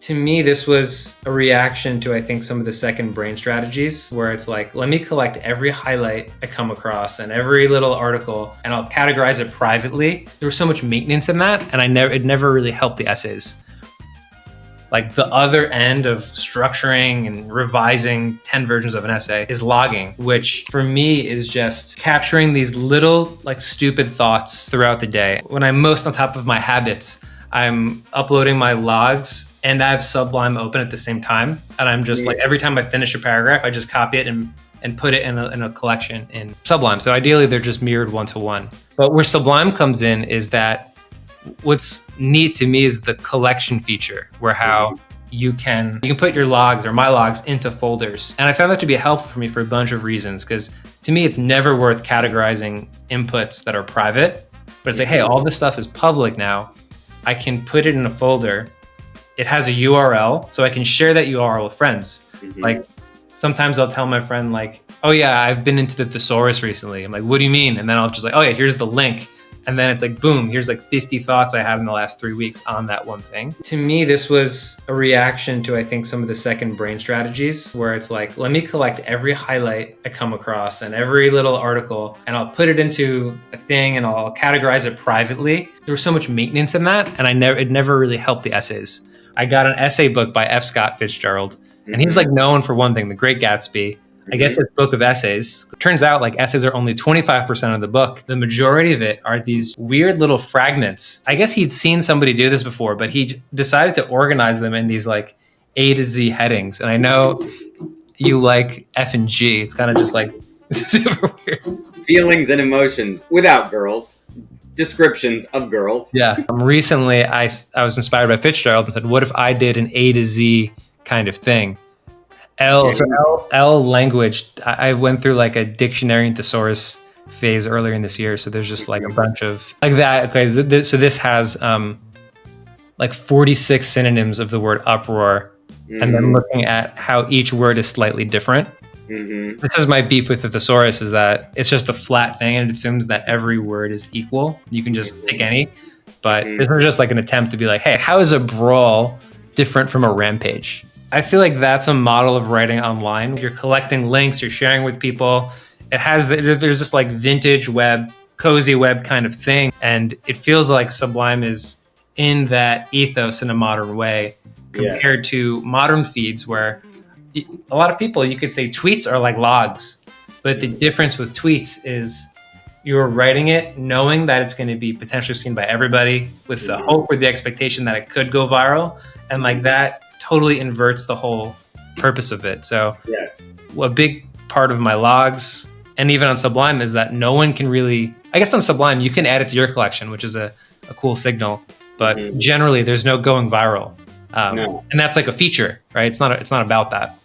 To me, this was a reaction to, I think, some of the second brain strategies where it's like, let me collect every highlight I come across and every little article and I'll categorize it privately. There was so much maintenance in that, and it never really helped the essays. Like the other end of structuring and revising 10 versions of an essay is logging, which for me is just capturing these little like stupid thoughts throughout the day. When I'm most on top of my habits, I'm uploading my logs and I have Sublime open at the same time. And I'm just like, every time I finish a paragraph, I just copy it and put it in a collection in Sublime. So ideally they're just mirrored one-to-one. But where Sublime comes in is that what's neat to me is the collection feature, where how you can put your logs or my logs into folders. And I found that to be helpful for me for a bunch of reasons, because to me, it's never worth categorizing inputs that are private, but it's like, hey, all this stuff is public now. I can put it in a folder. It has a URL, so I can share that URL with friends. Like sometimes I'll tell my friend like, oh yeah, I've been into the thesaurus recently. I'm like, what do you mean? And then I'll just like, oh yeah, here's the link. And then it's like, boom, here's like 50 thoughts I had in the last 3 weeks on that one thing. To me, this was a reaction to, I think, some of the second brain strategies where it's like, let me collect every highlight I come across and every little article and I'll put it into a thing and I'll categorize it privately. There was so much maintenance in that, and it never really helped the essays. I got an essay book by F. Scott Fitzgerald, and he's like known for one thing, The Great Gatsby. I get this book of essays. Turns out like essays are only 25% of the book. The majority of it are these weird little fragments. I guess he'd seen somebody do this before, but he decided to organize them in these like A to Z headings. And I know you like F and G. It's kind of just like super weird. Feelings and emotions without girls. Descriptions of girls. Yeah. Recently, I was inspired by Fitzgerald and said, what if I did an A to Z kind of thing? L language. I went through like a dictionary and thesaurus phase earlier in this year. So there's just like a bunch of like that. Okay. So this has like 46 synonyms of the word uproar. And then looking at how each word is slightly different. This is my beef with the thesaurus, is that it's just a flat thing and it assumes that every word is equal. You can just pick any. But this was just like an attempt to be like, hey, how is a brawl different from a rampage? I feel like that's a model of writing online. You're collecting links, you're sharing with people. There's this like vintage web, cozy web kind of thing. And it feels like Sublime is in that ethos in a modern way compared to modern feeds where a lot of people, you could say tweets are like logs. But the difference with tweets is you're writing it knowing that it's going to be potentially seen by everybody with the hope or the expectation that it could go viral. And like that totally inverts the whole purpose of it. So a big part of my logs and even on Sublime is that no one can really, I guess on Sublime, you can add it to your collection, which is a cool signal, but generally there's no going viral. And that's like a feature, right? It's not about that.